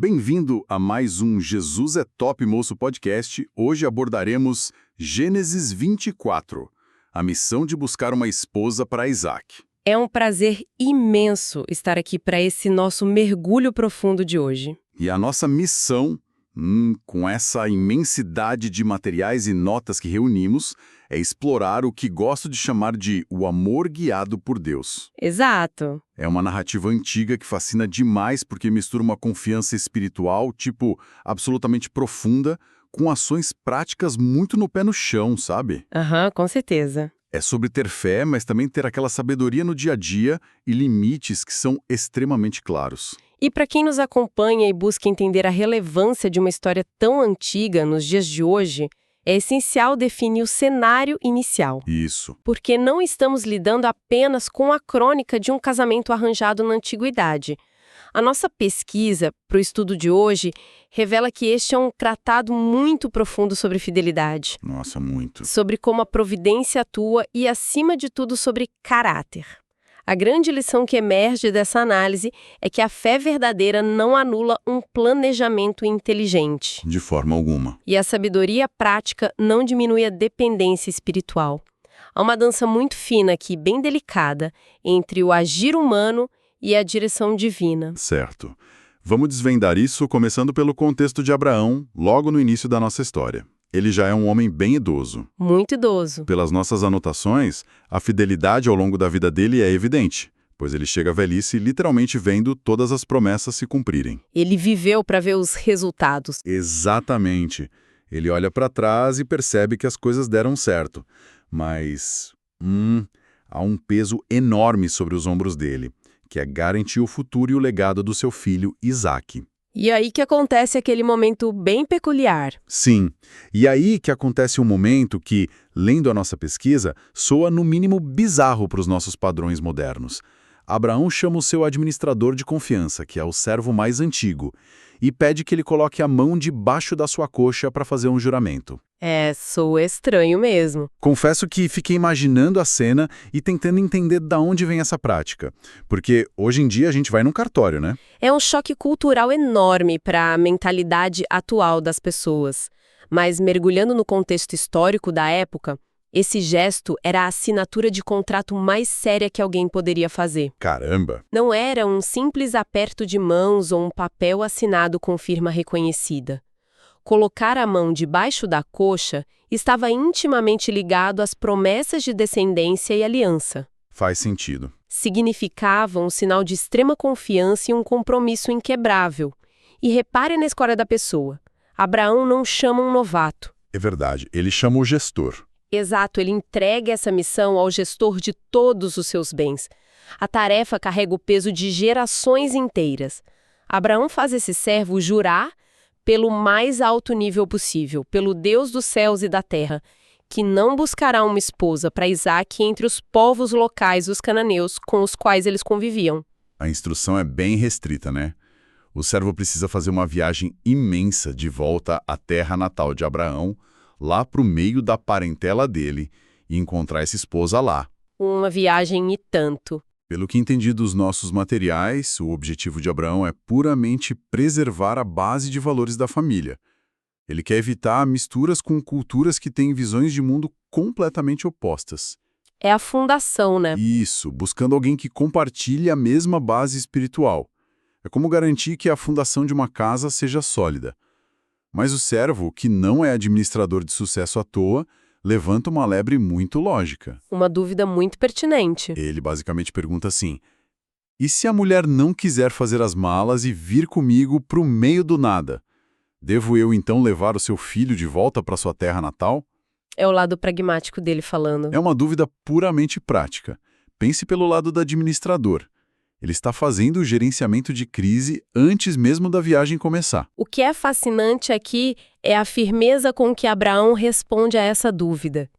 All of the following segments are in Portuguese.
Bem-vindo a mais um Jesus é Top Moço podcast. Hoje abordaremos Gênesis 24, a missão de buscar uma esposa para Isaac. É um prazer imenso estar aqui para esse nosso mergulho profundo de hoje. E a nossa missão, com essa imensidade de materiais e notas que reunimos, é explorar o que gosto de chamar de o amor guiado por Deus. Exato. É uma narrativa antiga que fascina demais porque mistura uma confiança espiritual, absolutamente profunda, com ações práticas muito no pé no chão, sabe? Com certeza. É sobre ter fé, mas também ter aquela sabedoria no dia a dia e limites que são extremamente claros. E para quem nos acompanha e busca entender a relevância de uma história tão antiga nos dias de hoje, é essencial definir o cenário inicial. Isso. Porque não estamos lidando apenas com a crônica de um casamento arranjado na antiguidade. A nossa pesquisa para o estudo de hoje revela que este é um tratado muito profundo sobre fidelidade. Nossa, muito. Sobre como a providência atua e, acima de tudo, sobre caráter. A grande lição que emerge dessa análise é que a fé verdadeira não anula um planejamento inteligente. De forma alguma. E a sabedoria prática não diminui a dependência espiritual. Há uma dança muito fina aqui, bem delicada, entre o agir humano e a direção divina. Certo. Vamos desvendar isso começando pelo contexto de Abraão, logo no início da nossa história. Ele já é um homem bem idoso. Muito idoso. Pelas nossas anotações, a fidelidade ao longo da vida dele é evidente, pois ele chega à velhice literalmente vendo todas as promessas se cumprirem. Ele viveu para ver os resultados. Exatamente. Ele olha para trás e percebe que as coisas deram certo. Mas, há um peso enorme sobre os ombros dele, que é garantir o futuro e o legado do seu filho, Isaac. E aí que acontece aquele momento bem peculiar. Sim, e aí que acontece um momento que, lendo a nossa pesquisa, soa no mínimo bizarro para os nossos padrões modernos. Abraão chama o seu administrador de confiança, que é o servo mais antigo, e pede que ele coloque a mão debaixo da sua coxa para fazer um juramento. Soa estranho mesmo. Confesso que fiquei imaginando a cena e tentando entender de onde vem essa prática. Porque hoje em dia a gente vai num cartório, né? É um choque cultural enorme para a mentalidade atual das pessoas. Mas mergulhando no contexto histórico da época, esse gesto era a assinatura de contrato mais séria que alguém poderia fazer. Caramba! Não era um simples aperto de mãos ou um papel assinado com firma reconhecida. Colocar a mão debaixo da coxa estava intimamente ligado às promessas de descendência e aliança. Faz sentido. Significava um sinal de extrema confiança e um compromisso inquebrável. E repare na escolha da pessoa. Abraão não chama um novato. É verdade, ele chama o gestor. Exato, ele entrega essa missão ao gestor de todos os seus bens. A tarefa carrega o peso de gerações inteiras. Abraão faz esse servo jurar pelo mais alto nível possível, pelo Deus dos céus e da terra, que não buscará uma esposa para Isaac entre os povos locais dos cananeus com os quais eles conviviam. A instrução é bem restrita, né? O servo precisa fazer uma viagem imensa de volta à terra natal de Abraão, lá para o meio da parentela dele, e encontrar essa esposa lá. Uma viagem e tanto. Pelo que entendi dos nossos materiais, o objetivo de Abraão é puramente preservar a base de valores da família. Ele quer evitar misturas com culturas que têm visões de mundo completamente opostas. É a fundação, né? Isso, buscando alguém que compartilhe a mesma base espiritual. É como garantir que a fundação de uma casa seja sólida. Mas o servo, que não é administrador de sucesso à toa, levanta uma lebre muito lógica. Uma dúvida muito pertinente. Ele basicamente pergunta assim: e se a mulher não quiser fazer as malas e vir comigo para o meio do nada? Devo eu então levar o seu filho de volta para sua terra natal? É o lado pragmático dele falando. É uma dúvida puramente prática. Pense pelo lado do administrador. Ele está fazendo o gerenciamento de crise antes mesmo da viagem começar. O que é fascinante aqui é a firmeza com que Abraão responde a essa dúvida.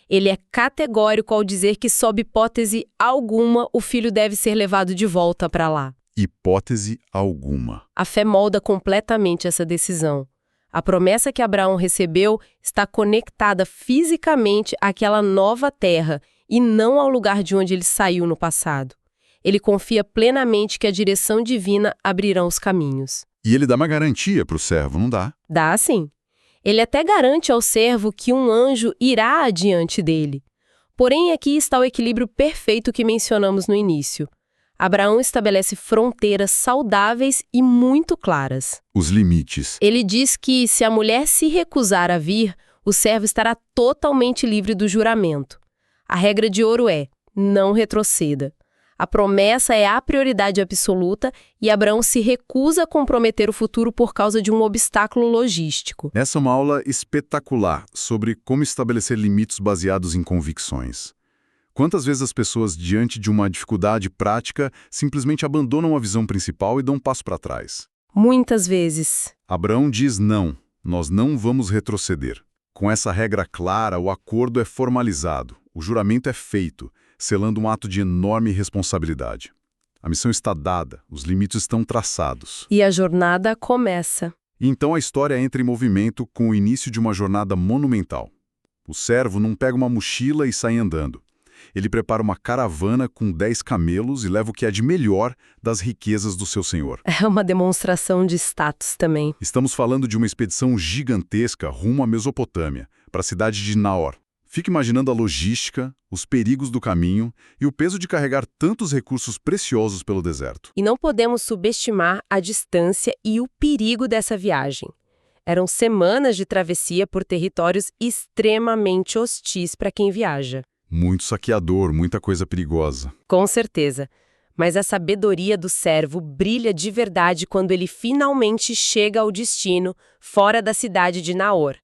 Ele é categórico ao dizer que, sob hipótese alguma, o filho deve ser levado de volta para lá. Hipótese alguma. A fé molda completamente essa decisão. A promessa que Abraão recebeu está conectada fisicamente àquela nova terra e não ao lugar de onde ele saiu no passado. Ele confia plenamente que a direção divina abrirá os caminhos. E ele dá uma garantia para o servo, não dá? Dá sim. Ele até garante ao servo que um anjo irá adiante dele. Porém, aqui está o equilíbrio perfeito que mencionamos no início. Abraão estabelece fronteiras saudáveis e muito claras. Os limites. Ele diz que, se a mulher se recusar a vir, o servo estará totalmente livre do juramento. A regra de ouro é: não retroceda. A promessa é a prioridade absoluta e Abraão se recusa a comprometer o futuro por causa de um obstáculo logístico. Essa é uma aula espetacular sobre como estabelecer limites baseados em convicções. Quantas vezes as pessoas, diante de uma dificuldade prática, simplesmente abandonam a visão principal e dão um passo para trás? Muitas vezes. Abraão diz não, nós não vamos retroceder. Com essa regra clara, o acordo é formalizado, o juramento é feito, selando um ato de enorme responsabilidade. A missão está dada, os limites estão traçados. E a jornada começa. E então a história entra em movimento com o início de uma jornada monumental. O servo não pega uma mochila e sai andando. Ele prepara uma caravana com 10 camelos e leva o que há de melhor das riquezas do seu senhor. É uma demonstração de status também. Estamos falando de uma expedição gigantesca rumo à Mesopotâmia, para a cidade de Naor. Fique imaginando a logística, os perigos do caminho e o peso de carregar tantos recursos preciosos pelo deserto. E não podemos subestimar a distância e o perigo dessa viagem. Eram semanas de travessia por territórios extremamente hostis para quem viaja. Muito saqueador, muita coisa perigosa. Com certeza. Mas a sabedoria do servo brilha de verdade quando ele finalmente chega ao destino, fora da cidade de Naor.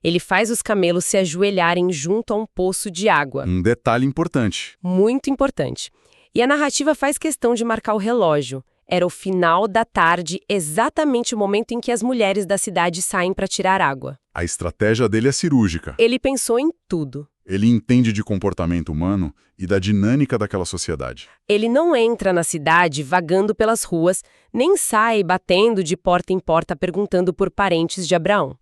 Ele faz os camelos se ajoelharem junto a um poço de água. Um detalhe importante. Muito importante. E a narrativa faz questão de marcar o relógio. Era o final da tarde, exatamente o momento em que as mulheres da cidade saem para tirar água. A estratégia dele é cirúrgica. Ele pensou em tudo. Ele entende de comportamento humano e da dinâmica daquela sociedade. Ele não entra na cidade vagando pelas ruas, nem sai batendo de porta em porta perguntando por parentes de Abraão.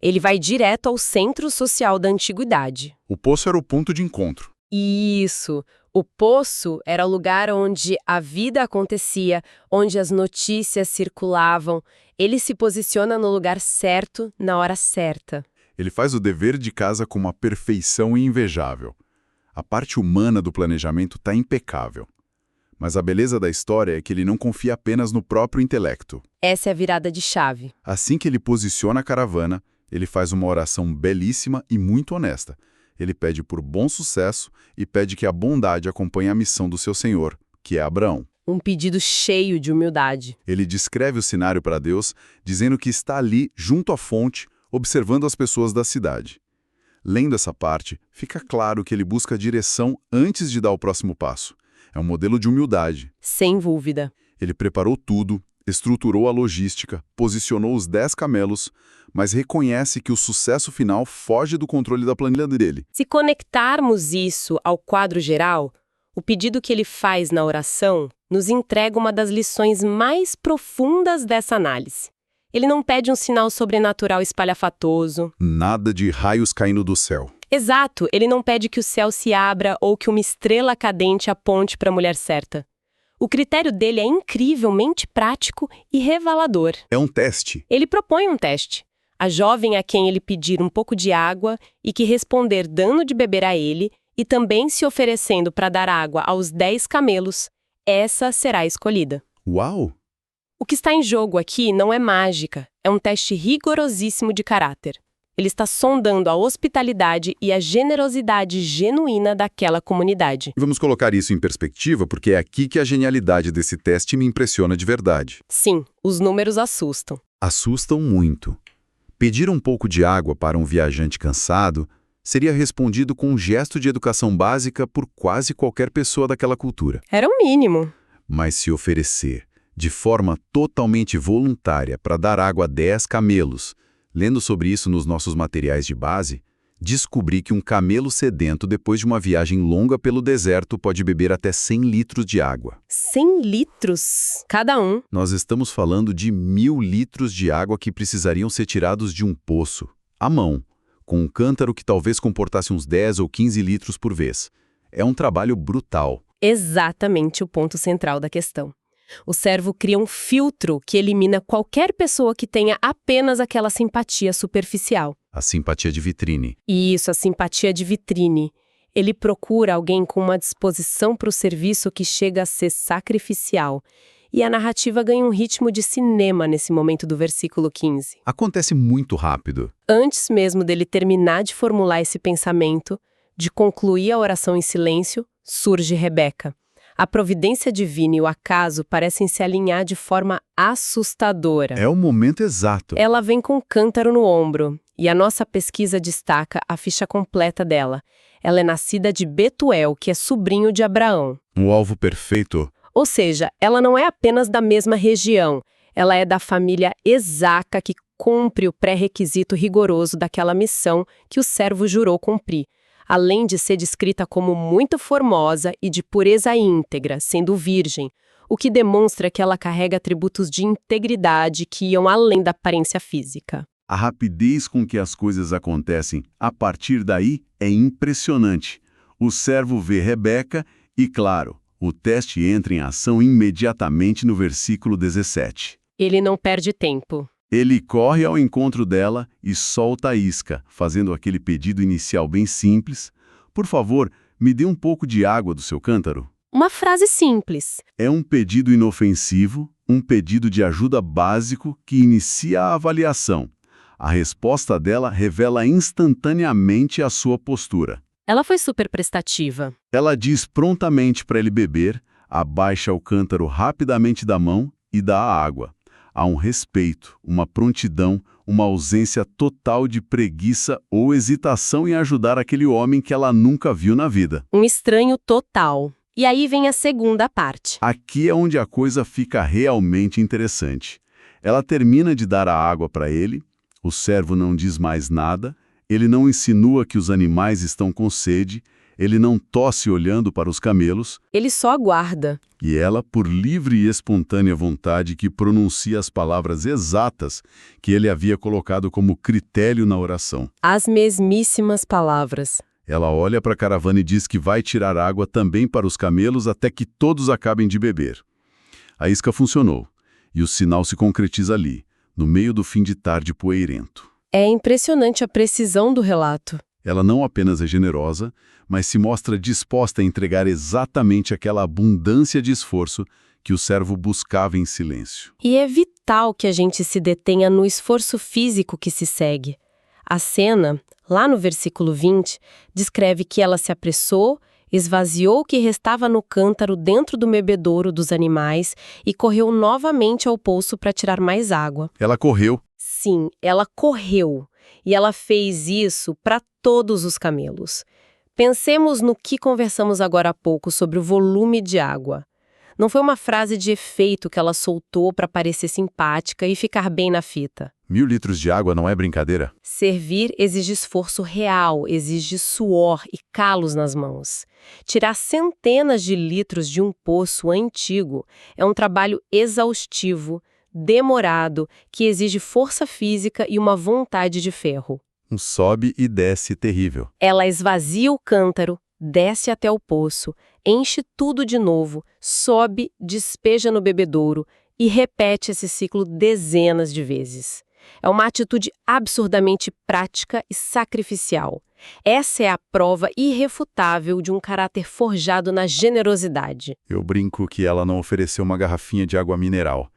Ele vai direto ao centro social da antiguidade. O poço era o ponto de encontro. Isso! O poço era o lugar onde a vida acontecia, onde as notícias circulavam. Ele se posiciona no lugar certo, na hora certa. Ele faz o dever de casa com uma perfeição invejável. A parte humana do planejamento está impecável. Mas a beleza da história é que ele não confia apenas no próprio intelecto. Essa é a virada de chave. Assim que ele posiciona a caravana, ele faz uma oração belíssima e muito honesta. Ele pede por bom sucesso e pede que a bondade acompanhe a missão do seu senhor, que é Abraão. Um pedido cheio de humildade. Ele descreve o cenário para Deus, dizendo que está ali, junto à fonte, observando as pessoas da cidade. Lendo essa parte, fica claro que ele busca a direção antes de dar o próximo passo. É um modelo de humildade. Sem dúvida. Ele preparou tudo, estruturou a logística, posicionou os 10 camelos, mas reconhece que o sucesso final foge do controle da planilha dele. Se conectarmos isso ao quadro geral, o pedido que ele faz na oração nos entrega uma das lições mais profundas dessa análise. Ele não pede um sinal sobrenatural espalhafatoso. Nada de raios caindo do céu. Exato, ele não pede que o céu se abra ou que uma estrela cadente aponte para a mulher certa. O critério dele é incrivelmente prático e revelador. É um teste. Ele propõe um teste. A jovem a quem ele pedir um pouco de água e que responder dando de beber a ele e também se oferecendo para dar água aos 10 camelos, essa será escolhida. Uau! O que está em jogo aqui não é mágica, é um teste rigorosíssimo de caráter. Ele está sondando a hospitalidade e a generosidade genuína daquela comunidade. Vamos colocar isso em perspectiva, porque é aqui que a genialidade desse teste me impressiona de verdade. Sim, os números assustam. Assustam muito. Pedir um pouco de água para um viajante cansado seria respondido com um gesto de educação básica por quase qualquer pessoa daquela cultura. Era o mínimo. Mas se oferecer de forma totalmente voluntária para dar água a 10 camelos, lendo sobre isso nos nossos materiais de base, descobri que um camelo sedento depois de uma viagem longa pelo deserto pode beber até 100 litros de água. 100 litros? Cada um. Nós estamos falando de 1000 litros de água que precisariam ser tirados de um poço, à mão, com um cântaro que talvez comportasse uns 10 ou 15 litros por vez. É um trabalho brutal. Exatamente o ponto central da questão. O servo cria um filtro que elimina qualquer pessoa que tenha apenas aquela simpatia superficial. A simpatia de vitrine. Isso, a simpatia de vitrine. Ele procura alguém com uma disposição para o serviço que chega a ser sacrificial. E a narrativa ganha um ritmo de cinema nesse momento do versículo 15. Acontece muito rápido. Antes mesmo dele terminar de formular esse pensamento, de concluir a oração em silêncio, surge Rebeca. A providência divina e o acaso parecem se alinhar de forma assustadora. É o momento exato. Ela vem com um cântaro no ombro, e a nossa pesquisa destaca a ficha completa dela. Ela é nascida de Betuel, que é sobrinho de Abraão. Um alvo perfeito. Ou seja, ela não é apenas da mesma região, ela é da família exaca que cumpre o pré-requisito rigoroso daquela missão que o servo jurou cumprir. Além de ser descrita como muito formosa e de pureza íntegra, sendo virgem, o que demonstra que ela carrega atributos de integridade que iam além da aparência física. A rapidez com que as coisas acontecem a partir daí é impressionante. O servo vê Rebeca e, claro, o teste entra em ação imediatamente no versículo 17. Ele não perde tempo. Ele corre ao encontro dela e solta a isca, fazendo aquele pedido inicial bem simples. Por favor, me dê um pouco de água do seu cântaro. Uma frase simples. É um pedido inofensivo, um pedido de ajuda básico que inicia a avaliação. A resposta dela revela instantaneamente a sua postura. Ela foi super prestativa. Ela diz prontamente para ele beber, abaixa o cântaro rapidamente da mão e dá a água. Há um respeito, uma prontidão, uma ausência total de preguiça ou hesitação em ajudar aquele homem que ela nunca viu na vida. Um estranho total. E aí vem a segunda parte. Aqui é onde a coisa fica realmente interessante. Ela termina de dar a água para ele, o servo não diz mais nada, ele não insinua que os animais estão com sede, ele não tosse olhando para os camelos. Ele só aguarda. E ela, por livre e espontânea vontade, que pronuncia as palavras exatas que ele havia colocado como critério na oração. As mesmíssimas palavras. Ela olha para a caravana e diz que vai tirar água também para os camelos até que todos acabem de beber. A isca funcionou, e o sinal se concretiza ali, no meio do fim de tarde poeirento. É impressionante a precisão do relato. Ela não apenas é generosa, mas se mostra disposta a entregar exatamente aquela abundância de esforço que o servo buscava em silêncio. E é vital que a gente se detenha no esforço físico que se segue. A cena, lá no versículo 20, descreve que ela se apressou, esvaziou o que restava no cântaro dentro do bebedouro dos animais e correu novamente ao poço para tirar mais água. Ela correu. Sim, ela correu. E ela fez isso para todos os camelos. Pensemos no que conversamos agora há pouco sobre o volume de água. Não foi uma frase de efeito que ela soltou para parecer simpática e ficar bem na fita. 1000 litros de água não é brincadeira? Servir exige esforço real, exige suor e calos nas mãos. Tirar centenas de litros de um poço antigo é um trabalho exaustivo, demorado, que exige força física e uma vontade de ferro. Um sobe e desce terrível. Ela esvazia o cântaro, desce até o poço, enche tudo de novo, sobe, despeja no bebedouro e repete esse ciclo dezenas de vezes. É uma atitude absurdamente prática e sacrificial. Essa é a prova irrefutável de um caráter forjado na generosidade. Eu brinco que ela não ofereceu uma garrafinha de água mineral.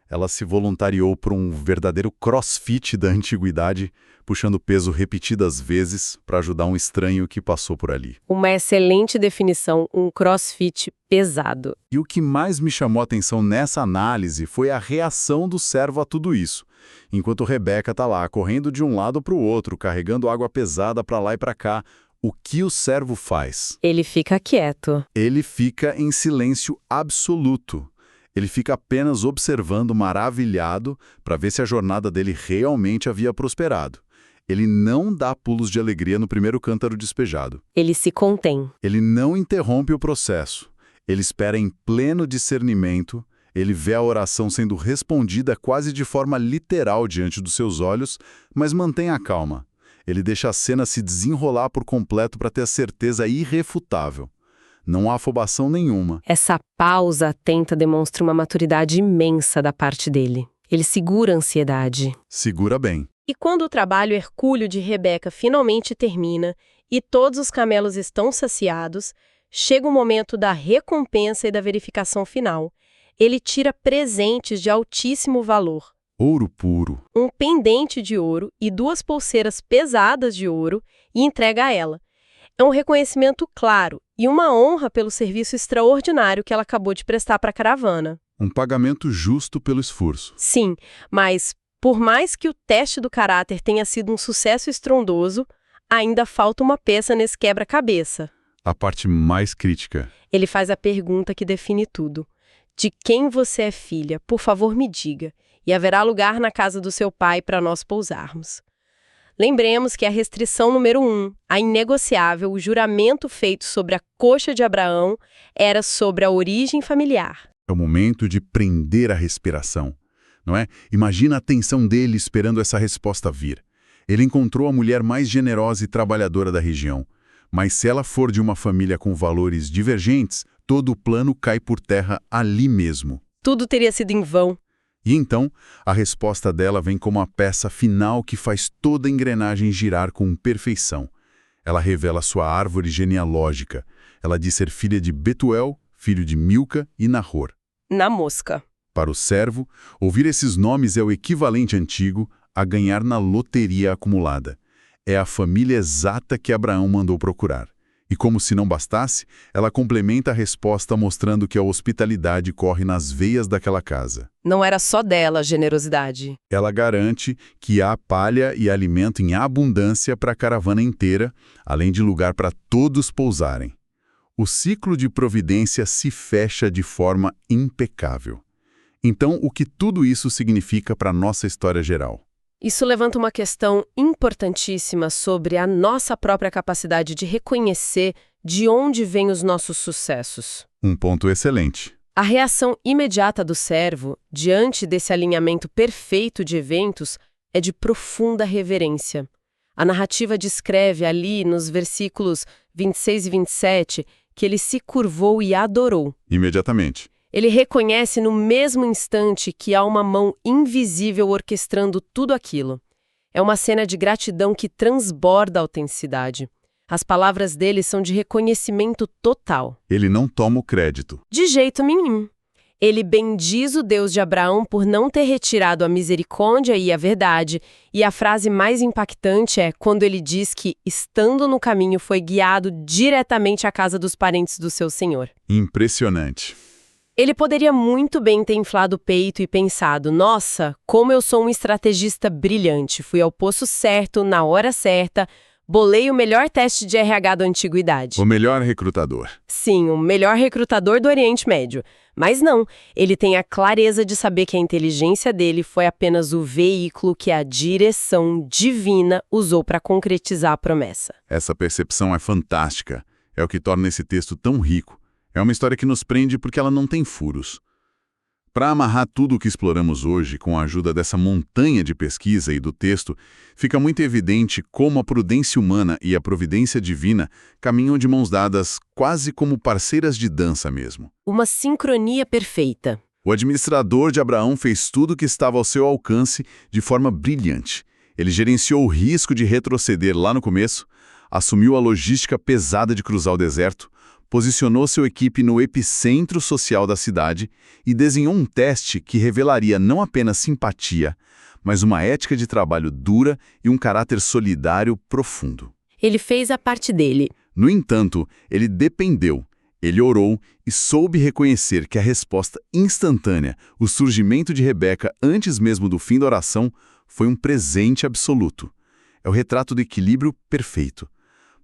Ela se voluntariou para um verdadeiro crossfit da antiguidade, puxando peso repetidas vezes para ajudar um estranho que passou por ali. Uma excelente definição, um crossfit pesado. E o que mais me chamou a atenção nessa análise foi a reação do servo a tudo isso. Enquanto Rebeca está lá, correndo de um lado para o outro, carregando água pesada para lá e para cá, o que o servo faz? Ele fica quieto. Ele fica em silêncio absoluto. Ele fica apenas observando, maravilhado, para ver se a jornada dele realmente havia prosperado. Ele não dá pulos de alegria no primeiro cântaro despejado. Ele se contém. Ele não interrompe o processo. Ele espera em pleno discernimento. Ele vê a oração sendo respondida quase de forma literal diante dos seus olhos, mas mantém a calma. Ele deixa a cena se desenrolar por completo para ter a certeza irrefutável. Não há afobação nenhuma. Essa pausa atenta demonstra uma maturidade imensa da parte dele. Ele segura a ansiedade. Segura bem. E quando o trabalho hercúleo de Rebeca finalmente termina e todos os camelos estão saciados, chega o momento da recompensa e da verificação final. Ele tira presentes de altíssimo valor. Ouro puro. Um pendente de ouro e 2 pulseiras pesadas de ouro e entrega a ela. É um reconhecimento claro e uma honra pelo serviço extraordinário que ela acabou de prestar para a caravana. Um pagamento justo pelo esforço. Sim, mas por mais que o teste do caráter tenha sido um sucesso estrondoso, ainda falta uma peça nesse quebra-cabeça. A parte mais crítica. Ele faz a pergunta que define tudo. De quem você é filha? Por favor, me diga. E haverá lugar na casa do seu pai para nós pousarmos. Lembremos que a restrição número 1, a inegociável, o juramento feito sobre a coxa de Abraão, era sobre a origem familiar. É o momento de prender a respiração, não é? Imagina a tensão dele esperando essa resposta vir. Ele encontrou a mulher mais generosa e trabalhadora da região. Mas se ela for de uma família com valores divergentes, todo o plano cai por terra ali mesmo. Tudo teria sido em vão. E então, a resposta dela vem como a peça final que faz toda a engrenagem girar com perfeição. Ela revela sua árvore genealógica. Ela diz ser filha de Betuel, filho de Milca e Nahor. Na mosca. Para o servo, ouvir esses nomes é o equivalente antigo a ganhar na loteria acumulada. É a família exata que Abraão mandou procurar. E como se não bastasse, ela complementa a resposta mostrando que a hospitalidade corre nas veias daquela casa. Não era só dela a generosidade. Ela garante que há palha e alimento em abundância para a caravana inteira, além de lugar para todos pousarem. O ciclo de providência se fecha de forma impecável. Então, o que tudo isso significa para a nossa história geral? Isso levanta uma questão importantíssima sobre a nossa própria capacidade de reconhecer de onde vêm os nossos sucessos. Um ponto excelente. A reação imediata do servo, diante desse alinhamento perfeito de eventos, é de profunda reverência. A narrativa descreve ali, nos versículos 26 e 27, que ele se curvou e adorou. Imediatamente. Ele reconhece no mesmo instante que há uma mão invisível orquestrando tudo aquilo. É uma cena de gratidão que transborda a autenticidade. As palavras dele são de reconhecimento total. Ele não toma o crédito. De jeito nenhum. Ele bendiz o Deus de Abraão por não ter retirado a misericórdia e a verdade, e a frase mais impactante é quando ele diz que, estando no caminho, foi guiado diretamente à casa dos parentes do seu senhor. Impressionante. Ele poderia muito bem ter inflado o peito e pensado, nossa, como eu sou um estrategista brilhante, fui ao poço certo, na hora certa, bolei o melhor teste de RH da antiguidade. O melhor recrutador. Sim, o melhor recrutador do Oriente Médio. Mas não, ele tem a clareza de saber que a inteligência dele foi apenas o veículo que a direção divina usou para concretizar a promessa. Essa percepção é fantástica. É o que torna esse texto tão rico. É uma história que nos prende porque ela não tem furos. Para amarrar tudo o que exploramos hoje, com a ajuda dessa montanha de pesquisa e do texto, fica muito evidente como a prudência humana e a providência divina caminham de mãos dadas, quase como parceiras de dança mesmo. Uma sincronia perfeita. O administrador de Abraão fez tudo o que estava ao seu alcance de forma brilhante. Ele gerenciou o risco de retroceder lá no começo, assumiu a logística pesada de cruzar o deserto, posicionou sua equipe no epicentro social da cidade e desenhou um teste que revelaria não apenas simpatia, mas uma ética de trabalho dura e um caráter solidário profundo. Ele fez a parte dele. No entanto, ele dependeu, ele orou e soube reconhecer que a resposta instantânea, o surgimento de Rebeca antes mesmo do fim da oração, foi um presente absoluto. É o retrato do equilíbrio perfeito.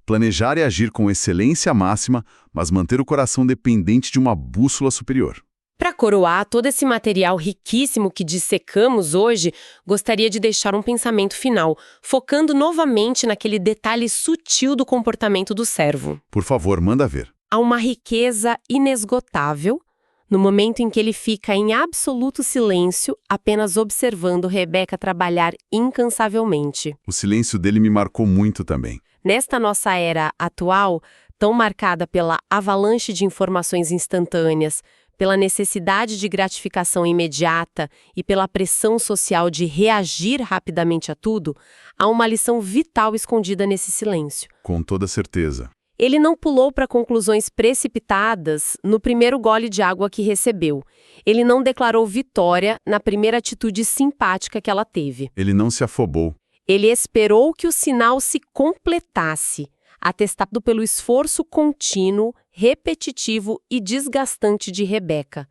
Planejar e agir com excelência máxima, mas manter o coração dependente de uma bússola superior. Para coroar todo esse material riquíssimo que dissecamos hoje, gostaria de deixar um pensamento final, focando novamente naquele detalhe sutil do comportamento do servo. Por favor, manda ver. Há uma riqueza inesgotável no momento em que ele fica em absoluto silêncio, apenas observando Rebeca trabalhar incansavelmente. O silêncio dele me marcou muito também. Nesta nossa era atual, tão marcada pela avalanche de informações instantâneas, pela necessidade de gratificação imediata e pela pressão social de reagir rapidamente a tudo, há uma lição vital escondida nesse silêncio. Com toda certeza. Ele não pulou para conclusões precipitadas no primeiro gole de água que recebeu. Ele não declarou vitória na primeira atitude simpática que ela teve. Ele não se afobou. Ele esperou que o sinal se completasse, atestado pelo esforço contínuo, repetitivo e desgastante de Rebeca.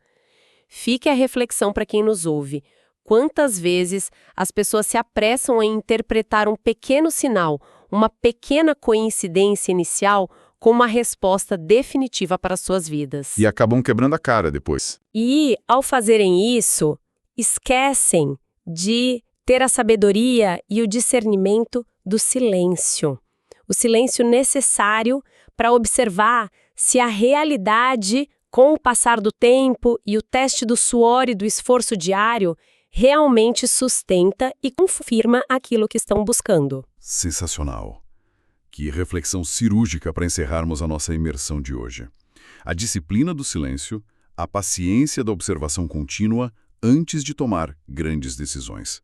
Fique a reflexão para quem nos ouve. Quantas vezes as pessoas se apressam em interpretar um pequeno sinal, uma pequena coincidência inicial, como uma resposta definitiva para suas vidas. E acabam quebrando a cara depois. E, ao fazerem isso, esquecem de ter a sabedoria e o discernimento do silêncio. O silêncio necessário para observar se a realidade, com o passar do tempo e o teste do suor e do esforço diário, realmente sustenta e confirma aquilo que estão buscando. Sensacional. Que reflexão cirúrgica para encerrarmos a nossa imersão de hoje. A disciplina do silêncio, a paciência da observação contínua antes de tomar grandes decisões.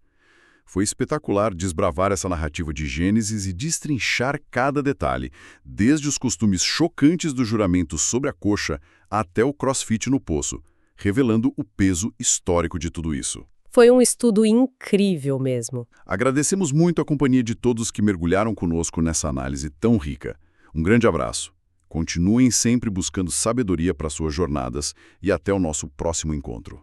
Foi espetacular desbravar essa narrativa de Gênesis e destrinchar cada detalhe, desde os costumes chocantes do juramento sobre a coxa até o crossfit no poço, revelando o peso histórico de tudo isso. Foi um estudo incrível mesmo. Agradecemos muito a companhia de todos que mergulharam conosco nessa análise tão rica. Um grande abraço. Continuem sempre buscando sabedoria para suas jornadas e até o nosso próximo encontro.